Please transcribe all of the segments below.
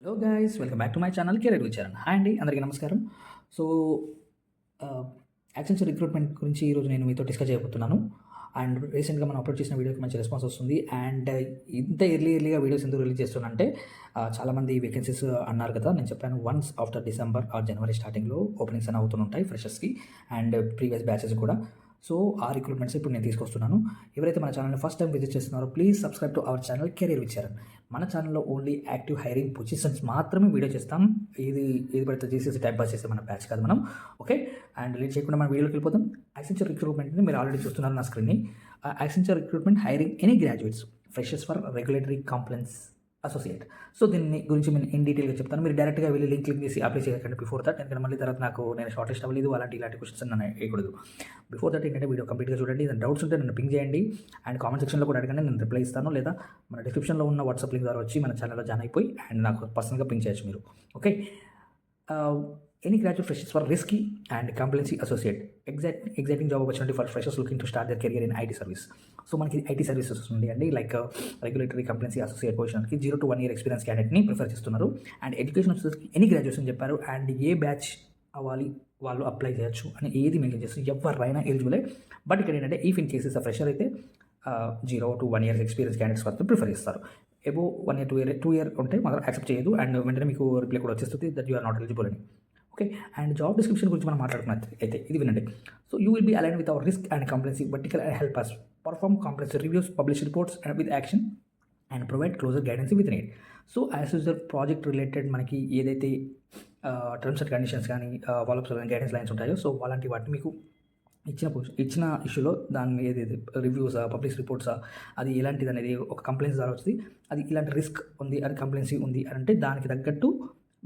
Hello guys, welcome back to my channel career విచారణ. Hi అండి, అందరికీ నమస్కారం. సో యాక్సెంచర్ రిక్రూట్మెంట్ గురించి ఈరోజు నేను మీతో డిస్కస్ చేయబోతున్నాను. అండ్ రీసెంట్గా మనం అప్లోడ్ చేసిన వీడియోకి మంచి రెస్పాన్స్ వస్తుంది. అండ్ ఇంత ఎర్లీగా వీడియోస్ ఎందుకు రిలీజ్ చేస్తున్నానంటే చాలామంది వేకెన్సీస్ అన్నారు కదా. నేను చెప్పాను once after December or January స్టార్టింగ్లో ఓపెనింగ్స్ అని అవుతుంటాయి ఫ్రెషర్స్కి అండ్ ప్రీవియస్ బ్యాచెస్ కూడా. సో ఆ రిక్రూట్మెంట్స్ ఇప్పుడు నేను తీసుకొస్తున్నాను. ఎవరైతే మన ఛానల్ని ఫస్ట్ టైం విజిట్ చేస్తున్నారో please subscribe to our channel career విచారణ. మన ఛానల్లో ఓన్లీ యాక్టివ్ హైరింగ్ పొజిషన్స్ మాత్రమే వీడియో చేస్తాం. ఇది పడితే చేసేసి టైం పాస్ చేస్తే మన బ్యాచ్ కాదు మనం. ఓకే, అండ్ లేట్ చేయకుండా మన వీడియోకి వెళ్ళిపోతాం. యాక్సెంచర్ రిక్రూట్మెంట్ని మీరు ఆల్రెడీ చూస్తున్నారు నా స్క్రీన్ని. Accenture recruitment hiring any graduates freshers for regulatory complaints associate. So దీన్ని గురించి నేను ఇన్ డీటెయిల్గా చెప్తాను. మీరు డైరెక్ట్గా వెళ్ళి లింక్ క్లిక్ చేసి అప్లై చేయకండి బిఫోర్ దట్. ఎందుకంటే మళ్ళీ తర్వాత నేను షార్ట్ లిస్ట్ అవ్వలేదు ఇలాంటి క్వశ్చన్స్ నన్ను వేయకూడదు. బిఫోర్ దట్ ఏంటంటే వీడియో కంప్లీట్గా చూడండి. ఏదైనా డౌట్స్ ఉంటే నన్ను పింగ్ చేయండి అండ్ కామెంట్ సెక్షన్లో కూడా అడగండి, నేను రిప్లై ఇస్తాను. లేదా మన డిస్క్రిప్షన్లో ఉన్న వాట్సాప్ లింక్ ద్వారా వచ్చి మన ఛానల్లో జాయిన్ అయిపోయి అండ్ నాకు పర్సనల్గా పింగ్ చేయొచ్చు మీరు. Okay, any graduate freshers for risky and compliancy associate exciting job opportunity for freshers looking to start their career in IT service. So మనకి ఐటీ సర్వీసెస్ ఉంది అండి. లైక్ రెగ్యులేటరీ కంప్లైన్సీ అసోసియేట్ పొజిషన్కి 0 to 1 year experience క్యాండిడేట్ని prefer చేస్తున్నారు. And education వచ్చేసరికి any graduation చెప్పారు. And A batch అవ్వాలి వాళ్ళు అప్లై చేయొచ్చు అని ఏది మెన్షన్ చేస్తారు. ఎవరైనా ఎలిజిబులే. బట్ ఇక్కడ ఏంటంటే ఈఫ్ ఇన్ కేసెస్ ఫ్రెషర్ అయితే 0 to 1 year ఎక్స్పీరియన్స్ క్యాండిడేట్స్ మాత్రం ప్రిఫర్ చేస్తారు. ఎబో 1 year 2 year ఉంటే మాత్రం యాక్సెప్ట్ చేయదు. అండ్ వెంటనే మీకు రిప్లై కూడా వచ్చేస్తుంది that you are not eligible అని. ఓకే, అండ్ జాబ్ డిస్క్రిప్షన్ గురించి మనం మాట్లాడుకున్నది అయితే ఇది వినండి. So you will be align with our risk and compliancy vertical and help us perform complex reviews, publish reports and with action and provide closer guidance with need. So as user project related మనకి ఏదైతే terms and conditions కానీ follow ups కానీ guidance lines ఉంటాయో so అలాంటి వాటిని మీకు ఇచ్చిన ఇష్యూలో దాన్ని ఏదైతే రివ్యూస్ పబ్లిష్ రిపోర్ట్స్ అది ఎలాంటిది అనేది ఒక కంప్లైంట్స్ ద్వారా వస్తుంది. అది ఇలాంటి రిస్క్ ఉంది, అది కంప్లైన్సీ ఉంది అంటే దానికి తగ్గట్టు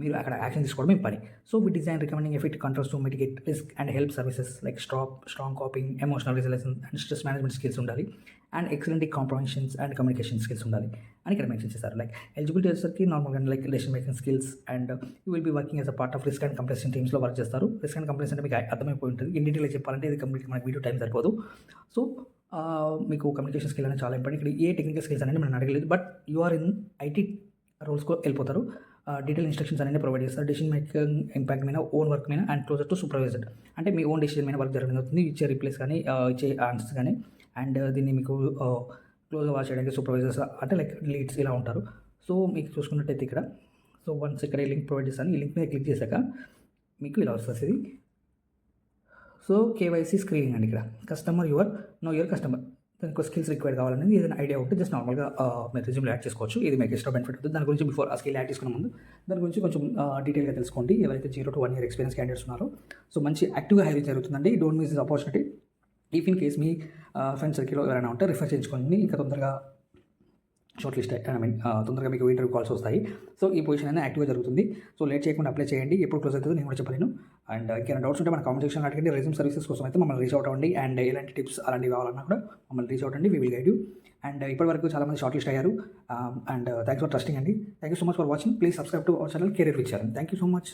మీరు అక్కడ యాక్షన్ తీసుకోవడం మీ పని. So we design recommending effect controls to mitigate risk and help services like strong coping, emotional resilience and stress management skills ఉండాలి. And excellent comprehensions and communication skills ఉండాలి అని ఇక్కడ మెన్షన్ చేశారు. లైక్ ఎలిజిబిలిటీ వచ్చేసరికి నార్మల్గా like decision making skills and you will be working as a part of risk and compliance టీమ్స్లో work చేస్తారు. Risk and compliance అంటే మీకు అర్థమైపోయి ఉంటుంది. ఇన్ డీటెయిల్గా చెప్పాలంటే ఇది కంప్లీట్ మనకి వీడియో టైం సరిపోదు. సో మీకు కమ్యూనికేషన్ స్కిల్ అనేది చాలా ఇంపార్టెంట్. ఇక్కడ ఏ టెక్నికల్ స్కిల్స్ అనేది మనం అడగలేదు. But you are in IT రోల్స్కి వెళ్ళిపోతారు. డీటెయిల్ ఇన్స్ట్రక్షన్స్ అనేది ప్రొవైడ్ చేస్తారు. డెసిషన్ మేకింగ్ ఇంపాక్ట్ మీద, ఓన్ వర్క్ మీద అండ్ క్లోజర్ టు సూపర్వైజర్ అంటే మీ ఓన్ డెసిషన్ మీద వర్క్ జరగడం అవుతుంది. ఇచ్చే రిప్లేస్ కానీ ఇచ్చే ఆన్సర్స్ కానీ అండ్ దీన్ని మీకు క్లోజ్గా వాచ్ చేయడానికి సూపర్వైజర్స్ అంటే లైక్ లీడ్స్ ఇలా ఉంటారు. సో మీకు చూసుకున్నట్టయితే ఇక్కడ సో వన్స్ ఇక్కడ ఈ లింక్ ప్రొవైడ్ చేస్తాను. ఈ లింక్ మీద క్లిక్ చేశాక మీకు ఇలా వస్తుంది ఇది. సో కేవైసీ స్క్రీనింగ్ అండి. ఇక్కడ కస్టమర్ యువర్ కస్టమర్ దానికి స్కిల్స్ రిక్వైర్డ్ కావాలనేది ఏదైనా ఐడియా ఉంటే జస్ట్ నార్మల్గా మీరు రిజ్యూమ్లో యాడ్ చేసుకోవచ్చు. ఇది మీకు ఎక్స్ట్రా బెనిఫిట్ అవుతుంది. దాని గురించి బిఫోర్ ఆ స్కిల్ యాడ్ చేసుకున్న ముందు దాని గురించి కొంచెం డీటెయిల్గా తెలుసుకోండి. ఎవరైతే 0 to 1 year ఎక్స్పీరియన్స్ క్యాండిడేట్స్ ఉన్నారో సో మంచి యాక్టివ్గా హైరింగ్ జరుగుతుందండి. Don't miss this opportunity. If in case me friend సర్కిల్లో ఎవరైనా ఉంటే రిఫర్ చేయించుకోండి. ఇంకా తొందరగా షార్ట్ లిస్ట్ తొందరగా మీకు ఇంటర్వ్యూ కాల్స్ వస్తాయి. సో ఈ పొజిషన్ అనేది యాక్టివ్గా జరుగుతుంది. సో లేట్ చేయకుండా అప్లై చేయండి. ఎప్పుడు క్లోజ్ అవుతుందో నేను కూడా చెప్పలేను. అండ్ ఇంకేమైనా డౌట్స్ ఉంటే మన కామెంట్ సెక్షన్లో అడగండి. రెజ్యూమ్ సర్వీసెస్ కోసం అయితే మమ్మల్ని రీచ్ అవుట్ అవ్వండి. అండ్ ఎలాంటి టిప్స్ అలాంటివి కావాలన్నా కూడా మమ్మల్ని రీచ్ అవుట్ అండి. We will guide you. And ఇప్పటివరకు చాలామంది షార్ట్ లిస్ట్ అయ్యారు. అండ్ థ్యాంక్స్ ఫర్ ట్రస్టింగ్ అండి. Thank you so much for watching. Please subscribe to our channel career విచారణ. Thank you so much.